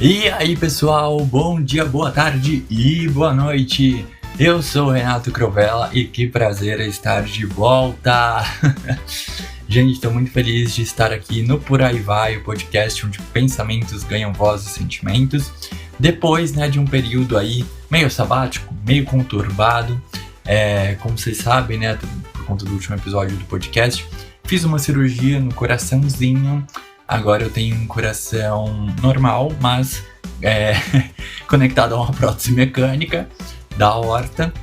E aí pessoal, bom dia, boa tarde e boa noite. Eu sou o Renato Crovella e que prazer estar de volta. Gente, estou muito feliz de estar aqui no Por Aí Vai, o podcast onde pensamentos ganham voz e sentimentos. Depois, de um período aí meio sabático, meio conturbado, como vocês sabem, por conta do último episódio do podcast, fiz uma cirurgia no coraçãozinho. Agora eu tenho um coração normal, mas conectado a uma prótese mecânica da aorta.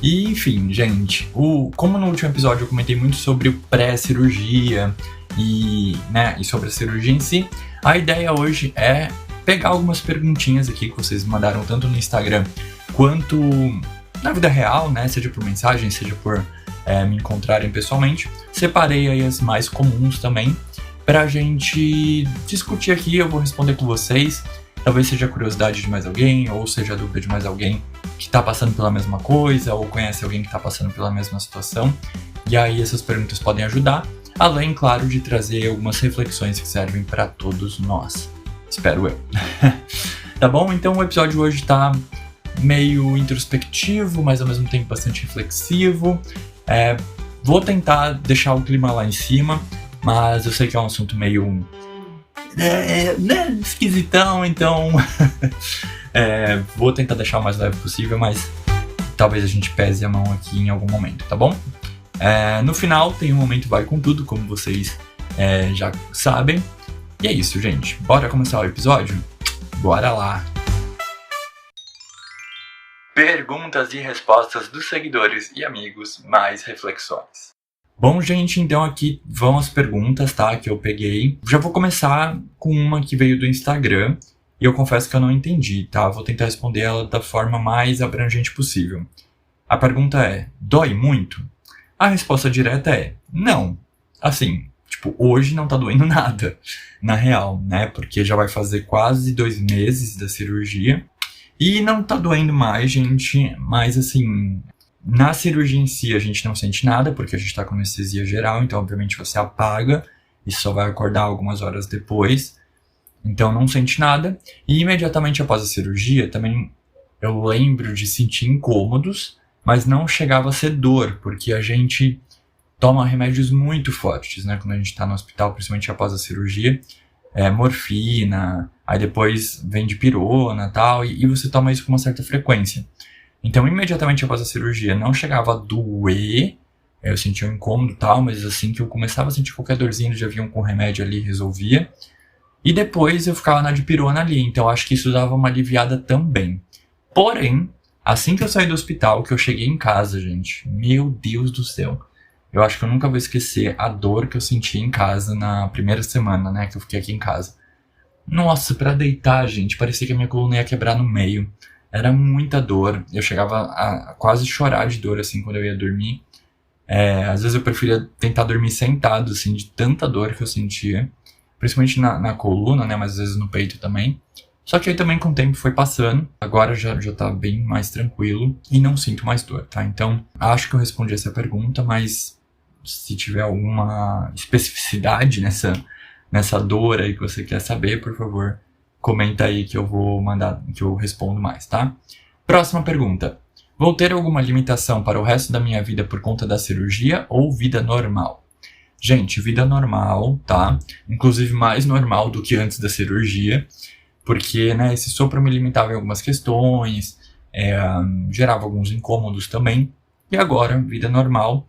E enfim, gente, como no último episódio eu comentei muito sobre o pré-cirurgia e sobre a cirurgia em si, a ideia hoje é pegar algumas perguntinhas aqui que vocês mandaram tanto no Instagram quanto na vida real, seja por mensagem, seja por me encontrarem pessoalmente. Separei aí as mais comuns também pra gente discutir aqui. Eu vou responder com vocês. Talvez seja curiosidade de mais alguém, ou seja dúvida de mais alguém que tá passando pela mesma coisa, ou conhece alguém que tá passando pela mesma situação. E aí essas perguntas podem ajudar, além, claro, de trazer algumas reflexões que servem para todos nós. Espero eu. Tá bom? Então o episódio hoje tá meio introspectivo, mas ao mesmo tempo bastante reflexivo. Vou tentar deixar o clima lá em cima, mas eu sei que é um assunto meio esquisitão, então vou tentar deixar o mais leve possível, mas talvez a gente pese a mão aqui em algum momento, tá bom? No final tem um momento vai com tudo, como vocês já sabem. E é isso, gente. Bora começar o episódio? Bora lá! Perguntas e respostas dos seguidores e amigos, mais reflexões. Bom, gente, então aqui vão as perguntas, tá, que eu peguei. Já vou começar com uma que veio do Instagram e eu confesso que eu não entendi, tá? Vou tentar responder ela da forma mais abrangente possível. A pergunta é: dói muito? A resposta direta é: não. Assim, hoje não tá doendo nada, na real, Porque já vai fazer quase 2 meses da cirurgia e não tá doendo mais, gente, mas assim, na cirurgia em si a gente não sente nada, porque a gente tá com anestesia geral, então obviamente você apaga e só vai acordar algumas horas depois, então não sente nada. E imediatamente após a cirurgia também eu lembro de sentir incômodos, mas não chegava a ser dor, porque a gente toma remédios muito fortes, quando a gente tá no hospital, principalmente após a cirurgia, morfina, aí depois vem dipirona e tal, e você toma isso com uma certa frequência. Então, imediatamente após a cirurgia, não chegava a doer, eu sentia um incômodo e tal, mas assim que eu começava a sentir qualquer dorzinha, já vinha com remédio ali, resolvia. E depois eu ficava na dipirona ali, então acho que isso dava uma aliviada também. Porém, assim que eu saí do hospital, que eu cheguei em casa, gente, meu Deus do céu, eu acho que eu nunca vou esquecer a dor que eu senti em casa na primeira semana, que eu fiquei aqui em casa. Nossa, pra deitar, gente, parecia que a minha coluna ia quebrar no meio. Era muita dor, eu chegava a quase chorar de dor, assim, quando eu ia dormir. Às vezes eu preferia tentar dormir sentado, assim, de tanta dor que eu sentia. Principalmente na coluna, mas às vezes no peito também. Só que aí também com o tempo foi passando, agora já tá bem mais tranquilo e não sinto mais dor, tá? Então, acho que eu respondi essa pergunta, mas se tiver alguma especificidade nessa dor aí que você quer saber, por favor, comenta aí que eu vou mandar, que eu respondo mais, tá? Próxima pergunta. Vou ter alguma limitação para o resto da minha vida por conta da cirurgia ou vida normal? Gente, vida normal, tá? Inclusive mais normal do que antes da cirurgia, porque, esse sopro me limitava em algumas questões, gerava alguns incômodos também, e agora, vida normal,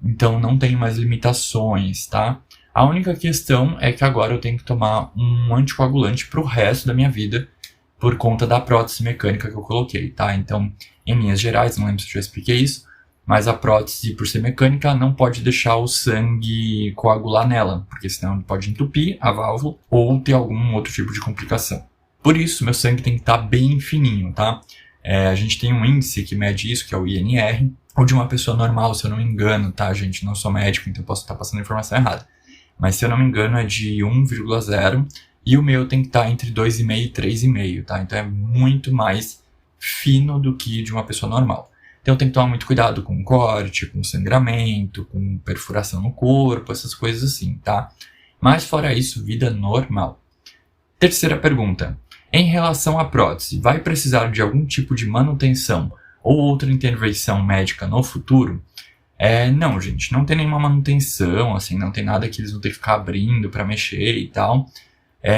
então não tem mais limitações, tá? A única questão é que agora eu tenho que tomar um anticoagulante pro resto da minha vida por conta da prótese mecânica que eu coloquei, tá? Então, em linhas gerais, não lembro se eu já expliquei isso, mas a prótese, por ser mecânica, não pode deixar o sangue coagular nela, porque senão pode entupir a válvula ou ter algum outro tipo de complicação. Por isso, meu sangue tem que estar bem fininho, tá? A gente tem um índice que mede isso, que é o INR, ou de uma pessoa normal, se eu não me engano, tá, gente? Não sou médico, então posso estar passando a informação errada. Mas se eu não me engano é de 1,0 e o meu tem que estar entre 2,5 e 3,5, tá? Então é muito mais fino do que de uma pessoa normal. Então tem que tomar muito cuidado com corte, com sangramento, com perfuração no corpo, essas coisas assim, tá? Mas fora isso, vida normal. Terceira pergunta. Em relação à prótese, vai precisar de algum tipo de manutenção ou outra intervenção médica no futuro? Não, gente, não tem nenhuma manutenção, assim, não tem nada que eles vão ter que ficar abrindo para mexer e tal.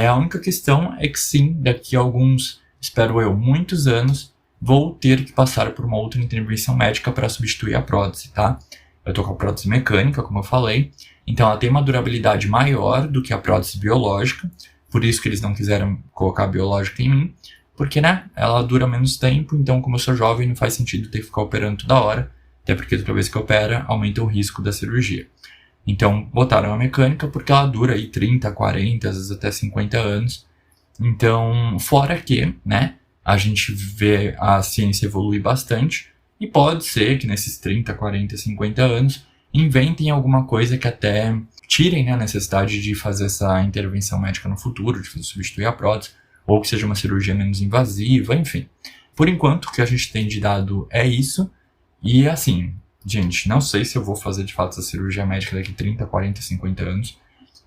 A única questão é que sim, daqui a alguns, espero eu, muitos anos, vou ter que passar por uma outra intervenção médica para substituir a prótese, tá? Eu tô com a prótese mecânica, como eu falei, então ela tem uma durabilidade maior do que a prótese biológica, por isso que eles não quiseram colocar a biológica em mim, porque, né, ela dura menos tempo, então como eu sou jovem não faz sentido ter que ficar operando toda hora, até porque toda vez que opera aumenta o risco da cirurgia. Então botaram a mecânica porque ela dura aí 30, 40, às vezes até 50 anos. Então, fora que, né, a gente vê a ciência evoluir bastante e pode ser que nesses 30, 40, 50 anos inventem alguma coisa que até tirem, né, a necessidade de fazer essa intervenção médica no futuro, de substituir a prótese, ou que seja uma cirurgia menos invasiva, enfim. Por enquanto, o que a gente tem de dado é isso. E assim, gente, não sei se eu vou fazer de fato essa cirurgia médica daqui 30, 40, 50 anos.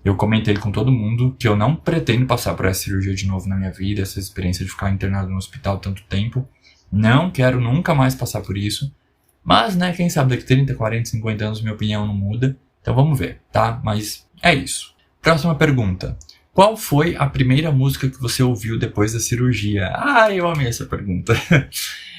Eu comentei com todo mundo que eu não pretendo passar por essa cirurgia de novo na minha vida, essa experiência de ficar internado no hospital tanto tempo. Não quero nunca mais passar por isso. Mas, né, quem sabe daqui 30, 40, 50 anos minha opinião não muda. Então vamos ver, tá? Mas é isso. Próxima pergunta. Qual foi a primeira música que você ouviu depois da cirurgia? Eu amei essa pergunta.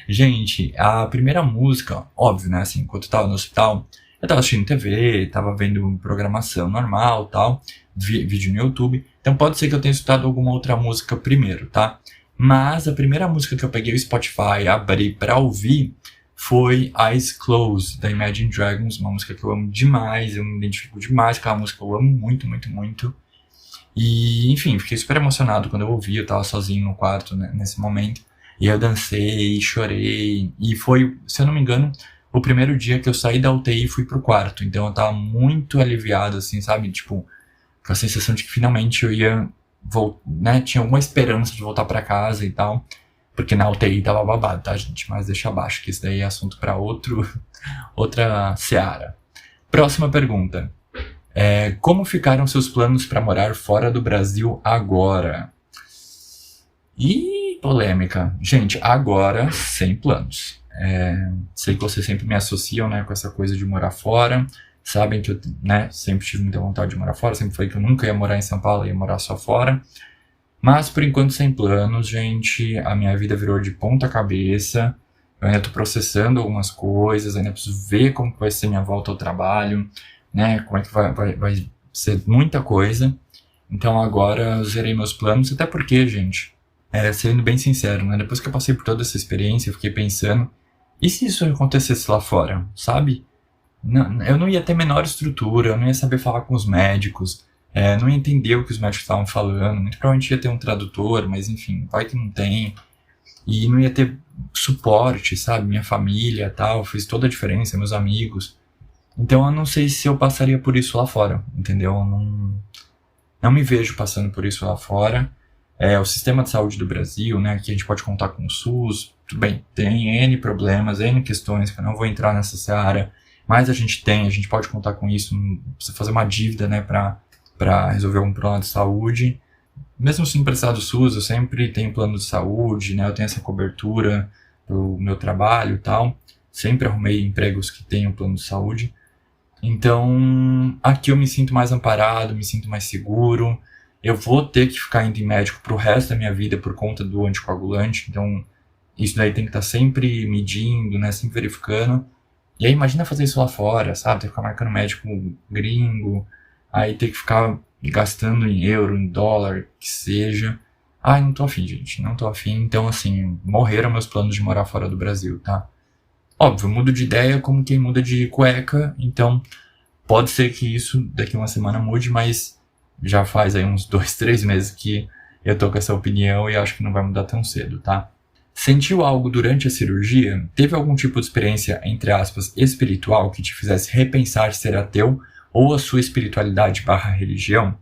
Gente, a primeira música, óbvio, né, assim, enquanto eu tava no hospital, eu tava assistindo TV, tava vendo programação normal, tal, vídeo no YouTube, então pode ser que eu tenha escutado alguma outra música primeiro, tá? Mas a primeira música que eu peguei o Spotify, abri pra ouvir, foi Eyes Closed, da Imagine Dragons, uma música que eu amo demais, eu me identifico demais com aquela música, eu amo muito, muito, muito. E, enfim, fiquei super emocionado quando eu ouvi, eu tava sozinho no quarto, né, nesse momento. E eu dancei, chorei, e foi, se eu não me engano, o primeiro dia que eu saí da UTI e fui pro quarto. Então eu tava muito aliviado, assim, sabe? Tipo, com a sensação de que finalmente eu ia, né? Tinha alguma esperança de voltar pra casa e tal. Porque na UTI tava babado, tá, gente? Mas deixa abaixo, que isso daí é assunto pra outra seara. Próxima pergunta. Como ficaram seus planos pra morar fora do Brasil agora? Polêmica. Gente, agora, sem planos. Sei que vocês sempre me associam, né, com essa coisa de morar fora. Sabem que eu, né, sempre tive muita vontade de morar fora. Sempre falei que eu nunca ia morar em São Paulo, ia morar só fora. Mas, por enquanto, sem planos, gente. A minha vida virou de ponta cabeça. Eu ainda tô processando algumas coisas. Ainda preciso ver como vai ser minha volta ao trabalho, né, como é que vai ser muita coisa. Então, agora eu zerei meus planos. Até porque, gente... sendo bem sincero, né? Depois que eu passei por toda essa experiência, eu fiquei pensando, e se isso acontecesse lá fora, sabe? Não, eu não ia ter menor estrutura, eu não ia saber falar com os médicos, não ia entender o que os médicos estavam falando, muito provavelmente ia ter um tradutor, mas enfim, vai que não tem, e não ia ter suporte, sabe? Minha família e tal, fez toda a diferença, meus amigos. Então eu não sei se eu passaria por isso lá fora, entendeu? Eu não me vejo passando por isso lá fora. O sistema de saúde do Brasil, né, que a gente pode contar com o SUS, tudo bem, tem N problemas, N questões, que eu não vou entrar nessa seara, mas a gente pode contar com isso, não precisa fazer uma dívida, né, pra resolver algum problema de saúde. Mesmo se não precisar do SUS, eu sempre tenho plano de saúde, né, eu tenho essa cobertura pro meu trabalho e tal, sempre arrumei empregos que tenham plano de saúde. Então, aqui eu me sinto mais amparado, me sinto mais seguro. Eu vou ter que ficar indo em médico pro resto da minha vida por conta do anticoagulante, então isso daí tem que estar sempre medindo, né, sempre verificando. E aí imagina fazer isso lá fora, sabe, ter que ficar marcando médico gringo, aí ter que ficar gastando em euro, em dólar, que seja. Não tô afim, gente, não tô afim. Então, assim, morreram meus planos de morar fora do Brasil, tá? Óbvio, eu mudo de ideia como quem muda de cueca, então pode ser que isso daqui uma semana mude, mas já faz aí uns 2, 3 meses que eu tô com essa opinião e acho que não vai mudar tão cedo, tá? Sentiu algo durante a cirurgia? Teve algum tipo de experiência, entre aspas, espiritual que te fizesse repensar ser ateu ou a sua espiritualidade / religião?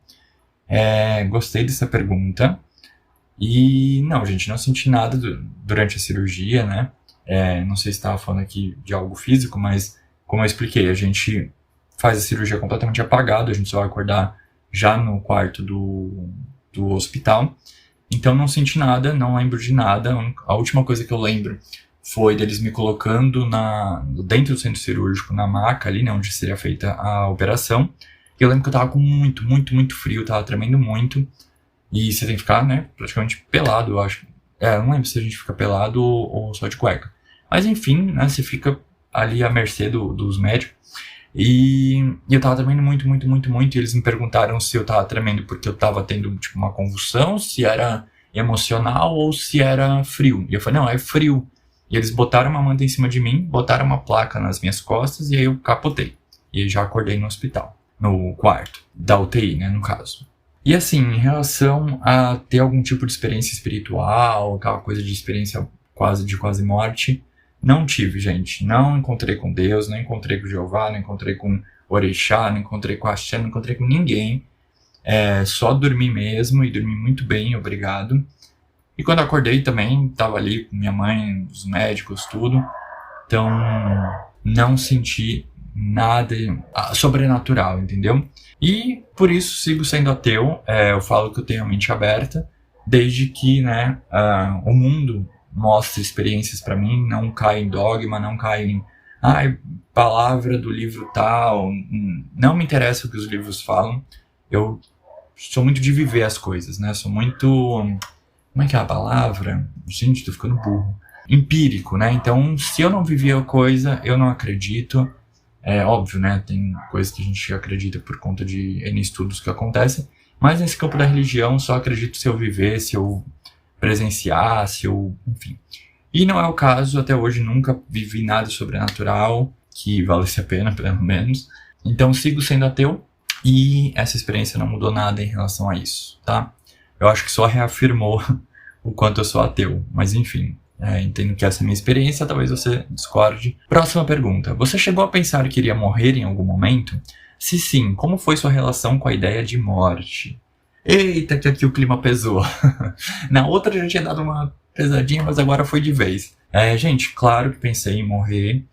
Gostei dessa pergunta. E não, gente, não senti nada durante a cirurgia, né? Não sei se estava falando aqui de algo físico, mas como eu expliquei, a gente faz a cirurgia completamente apagado, a gente só vai acordar já no quarto do hospital. Então não senti nada, não lembro de nada. A última coisa que eu lembro foi deles me colocando dentro do centro cirúrgico, na maca ali, né, onde seria feita a operação. E eu lembro que eu tava com muito, muito, muito frio, tava tremendo muito. E você tem que ficar, né, praticamente pelado, eu acho. Eu não lembro se a gente fica pelado ou só de cueca. Mas enfim, né, você fica ali à mercê dos médicos. E eu tava tremendo muito, muito, muito, muito. E eles me perguntaram se eu tava tremendo porque eu tava tendo, tipo, uma convulsão, se era emocional ou se era frio. E eu falei, não, é frio. E eles botaram uma manta em cima de mim, botaram uma placa nas minhas costas e aí eu capotei. E aí já acordei no hospital, no quarto, da UTI, né, no caso. E assim, em relação a ter algum tipo de experiência espiritual, aquela coisa de experiência quase morte, não tive, gente. Não encontrei com Deus, não encontrei com Jeová, não encontrei com Orixá, não encontrei com Axé, não encontrei com ninguém. Só dormi mesmo e dormi muito bem, obrigado. E quando acordei também, tava ali com minha mãe, os médicos, tudo. Então, não senti nada sobrenatural, entendeu? E por isso sigo sendo ateu. Eu falo que eu tenho a mente aberta, desde que, né, o mundo mostre experiências pra mim, não cai em dogma, não cai em palavra do livro tal. Não me interessa o que os livros falam. Eu sou muito de viver as coisas, né? Sou muito... Como é que é a palavra? Gente, tô ficando burro. Empírico, né? Então, se eu não vivi a coisa, eu não acredito. É óbvio, né? Tem coisas que a gente acredita por conta de N estudos que acontecem. Mas nesse campo da religião, só acredito se eu viver, se eu presenciar, se eu... Enfim. E não é o caso, até hoje nunca vivi nada sobrenatural que valesse a pena, pelo menos. Então, sigo sendo ateu e essa experiência não mudou nada em relação a isso, tá? Eu acho que só reafirmou o quanto eu sou ateu. Mas enfim, entendo que essa é a minha experiência, talvez você discorde. Próxima pergunta. Você chegou a pensar que iria morrer em algum momento? Se sim, como foi sua relação com a ideia de morte? Eita, que aqui o clima pesou. Na outra eu já tinha dado uma pesadinha, mas agora foi de vez. Gente, claro que pensei em morrer.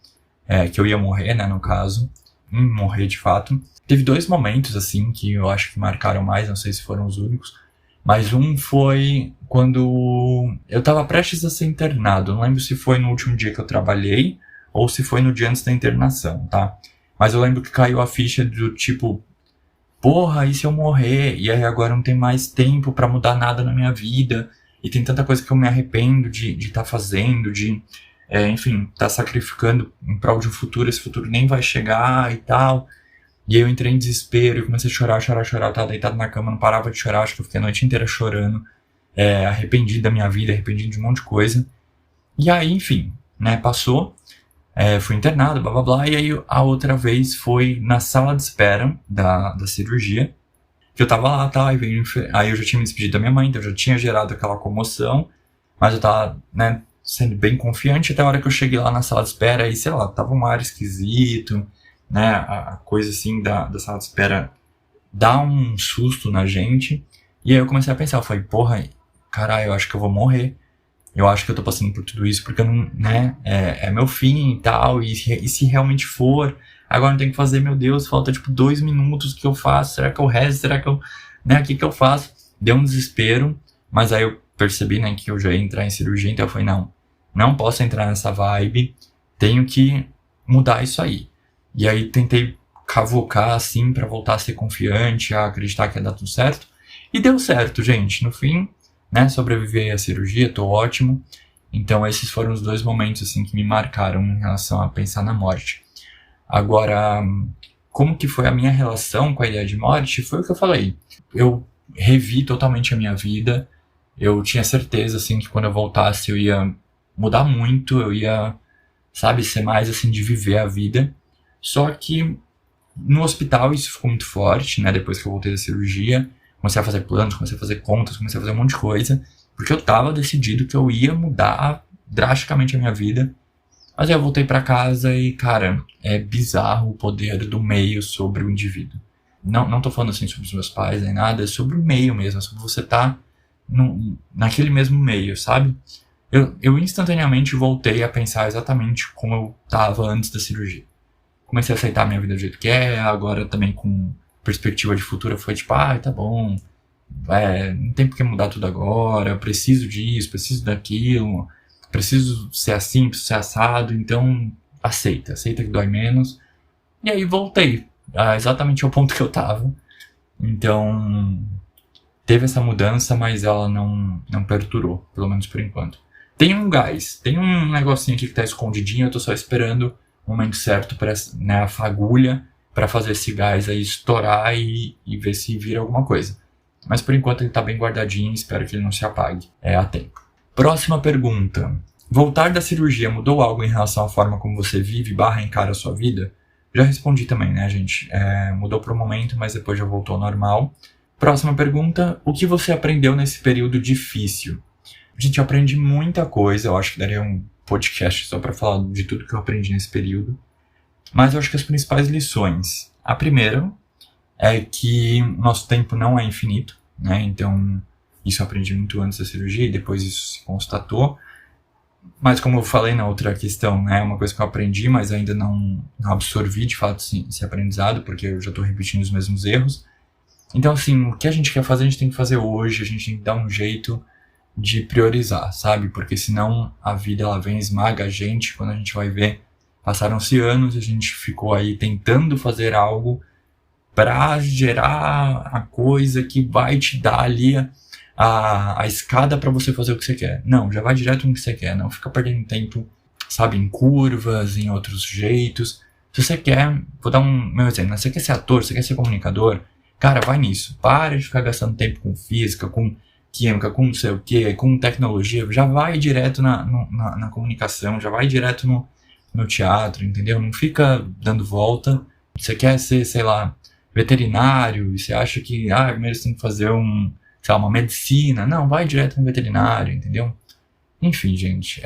Que eu ia morrer, né, no caso. Em morrer de fato. Teve 2 momentos, assim, que eu acho que marcaram mais, não sei se foram os únicos. Mas um foi quando eu tava prestes a ser internado. Não lembro se foi no último dia que eu trabalhei ou se foi no dia antes da internação, tá? Mas eu lembro que caiu a ficha do tipo, porra, e se eu morrer? E aí agora não tem mais tempo pra mudar nada na minha vida. E tem tanta coisa que eu me arrependo de tá fazendo, enfim, tá sacrificando em prol de um futuro. Esse futuro nem vai chegar e tal. E aí eu entrei em desespero e comecei a chorar. Eu tava deitado na cama, não parava de chorar. Acho que eu fiquei a noite inteira chorando. Arrependido da minha vida, arrependido de um monte de coisa. E aí, enfim, né, passou. Fui internado, blá blá blá. E aí a outra vez foi na sala de espera da cirurgia. Que eu tava lá, tá? Aí eu já tinha me despedido da minha mãe, então eu já tinha gerado aquela comoção. Mas eu tava, né, sendo bem confiante. Até a hora que eu cheguei lá na sala de espera, aí, sei lá, tava um ar esquisito. Né, a coisa assim da sala de espera dá um susto na gente. E aí eu comecei a pensar, eu falei, porra, caralho, eu acho que eu vou morrer. Eu acho que eu tô passando por tudo isso porque eu não, né, é meu fim e tal. E se realmente for, agora eu tenho que fazer, meu Deus, falta tipo 2 minutos, o que eu faço? Será que eu rezo? Será que eu, né, o que eu faço? Deu um desespero, mas aí eu percebi, né, que eu já ia entrar em cirurgia, então eu falei, não posso entrar nessa vibe, tenho que mudar isso aí. E aí tentei cavocar, assim, pra voltar a ser confiante, a acreditar que ia dar tudo certo. E deu certo, gente. No fim, né, sobrevivi à cirurgia, tô ótimo. Então esses foram os 2 momentos, assim, que me marcaram em relação a pensar na morte. Agora, como que foi a minha relação com a ideia de morte? Foi o que eu falei. Eu revi totalmente a minha vida. Eu tinha certeza, assim, que quando eu voltasse eu ia mudar muito, eu ia, sabe, ser mais, assim, de viver a vida. Só que no hospital isso ficou muito forte, né? Depois que eu voltei da cirurgia, comecei a fazer planos, comecei a fazer contas, comecei a fazer um monte de coisa, porque eu tava decidido que eu ia mudar drasticamente a minha vida. Mas aí eu voltei pra casa e, cara, é bizarro o poder do meio sobre o indivíduo. Não tô falando assim sobre os meus pais nem nada, é sobre o meio mesmo, é sobre você tá naquele mesmo meio, sabe? Eu instantaneamente voltei a pensar exatamente como eu tava antes da cirurgia. Comecei a aceitar a minha vida do jeito que é, agora também com perspectiva de futuro foi tipo, tá bom, não tem por que mudar tudo agora, eu preciso disso, preciso daquilo, preciso ser assim, preciso ser assado, então aceita que dói menos. E aí voltei exatamente ao ponto que eu tava. Então teve essa mudança, mas ela não perturou, pelo menos por enquanto. Tem um gás, tem um negocinho aqui que tá escondidinho, eu tô só esperando o momento certo para, né, a fagulha para fazer esse gás aí estourar e ver se vira alguma coisa. Mas por enquanto ele tá bem guardadinho, espero que ele não se apague a tempo. Próxima pergunta. Voltar da cirurgia mudou algo em relação à forma como você vive / encara a sua vida? Já respondi também, né, gente? Mudou pro momento, mas depois já voltou ao normal. Próxima pergunta. O que você aprendeu nesse período difícil? Gente, eu aprendi muita coisa. Eu acho que daria um podcast só pra falar de tudo que eu aprendi nesse período. Mas eu acho que as principais lições. A primeira é que nosso tempo não é infinito, né? Então, isso eu aprendi muito antes da cirurgia e depois isso se constatou. Mas como eu falei na outra questão, né, é uma coisa que eu aprendi, mas ainda não absorvi de fato esse aprendizado, porque eu já estou repetindo os mesmos erros. Então, assim, o que a gente quer fazer, a gente tem que fazer hoje, a gente tem que dar um jeito de priorizar, sabe? Porque senão a vida ela vem e esmaga a gente, quando a gente vai ver, passaram-se anos, a gente ficou aí tentando fazer algo para gerar a coisa que vai te dar ali a escada para você fazer o que você quer. Não, já vai direto no que você quer, não fica perdendo tempo, sabe, em curvas, em outros jeitos. Se você quer, vou dar meu exemplo, né? Você quer ser ator, você quer ser comunicador, cara, vai nisso. Para de ficar gastando tempo com física, com química, com não sei o que, com tecnologia, já vai direto na comunicação, já vai direto no teatro, entendeu? Não fica dando volta. Você quer ser, sei lá, veterinário, e você acha que, primeiro você tem que fazer uma medicina. Não, vai direto no veterinário, entendeu? Enfim, gente,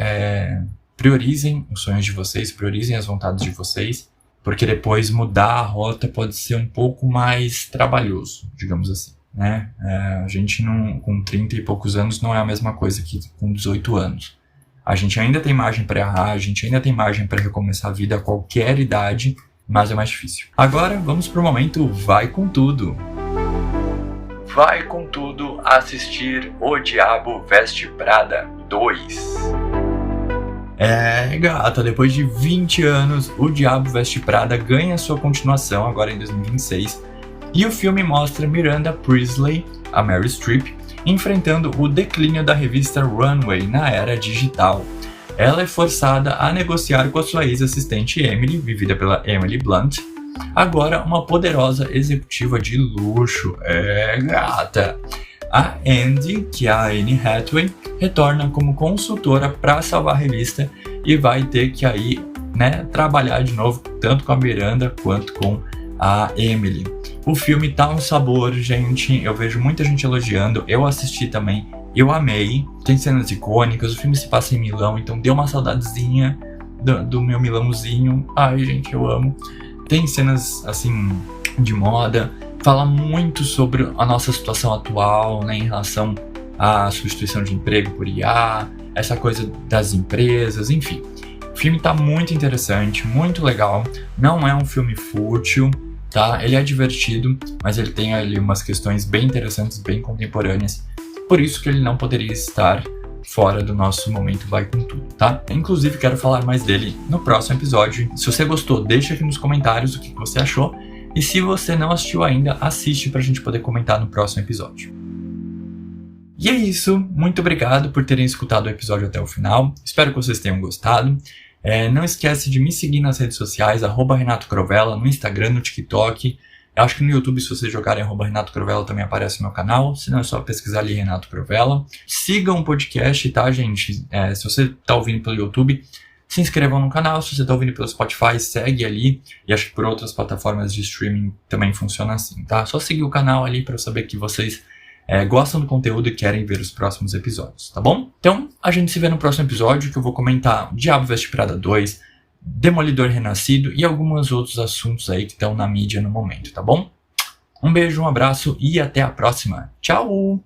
priorizem os sonhos de vocês, priorizem as vontades de vocês, porque depois mudar a rota pode ser um pouco mais trabalhoso, digamos assim, né? A gente com 30 e poucos anos não é a mesma coisa que com 18 anos. A gente ainda tem margem para errar, a gente ainda tem margem para recomeçar a vida a qualquer idade, mas é mais difícil. Agora vamos pro momento Vai Com Tudo. Vai com tudo assistir O Diabo Veste Prada 2. Gata, depois de 20 anos, O Diabo Veste Prada ganha sua continuação agora em 2026. E o filme mostra Miranda Priestly, a Meryl Streep, enfrentando o declínio da revista Runway na era digital. Ela é forçada a negociar com a sua ex-assistente Emily, vivida pela Emily Blunt, agora uma poderosa executiva de luxo. Gata! A Andy, que é a Anne Hathaway, retorna como consultora para salvar a revista e vai ter que aí, né, trabalhar de novo tanto com a Miranda quanto com a Emily. O filme tá um sabor, gente. Eu vejo muita gente elogiando. Eu assisti também. Eu amei. Tem cenas icônicas. O filme se passa em Milão, então deu uma saudadezinha do meu Milãozinho. Ai, gente, eu amo. Tem cenas, assim, de moda. Fala muito sobre a nossa situação atual, né, em relação à substituição de emprego por IA, essa coisa das empresas, enfim. O filme tá muito interessante, muito legal. Não é um filme fútil, tá? Ele é divertido, mas ele tem ali umas questões bem interessantes, bem contemporâneas. Por isso que ele não poderia estar fora do nosso momento Vai Com Tudo, tá? Inclusive, quero falar mais dele no próximo episódio. Se você gostou, deixa aqui nos comentários o que você achou. E se você não assistiu ainda, assiste pra gente poder comentar no próximo episódio. E é isso. Muito obrigado por terem escutado o episódio até o final. Espero que vocês tenham gostado. Não esquece de me seguir nas redes sociais, @Renato Crovella, no Instagram, no TikTok. Eu acho que no YouTube, se vocês jogarem @Renato Crovella, também aparece o meu canal. Se não, é só pesquisar ali Renato Crovella. Sigam o podcast, tá, gente? Se você tá ouvindo pelo YouTube, se inscrevam no canal. Se você tá ouvindo pelo Spotify, segue ali. E acho que por outras plataformas de streaming também funciona assim, tá? Só seguir o canal ali pra eu saber que vocês gostam do conteúdo e querem ver os próximos episódios, tá bom? Então, a gente se vê no próximo episódio, que eu vou comentar Diabo Veste Prada 2, Demolidor Renascido e alguns outros assuntos aí que estão na mídia no momento, tá bom? Um beijo, um abraço e até a próxima. Tchau!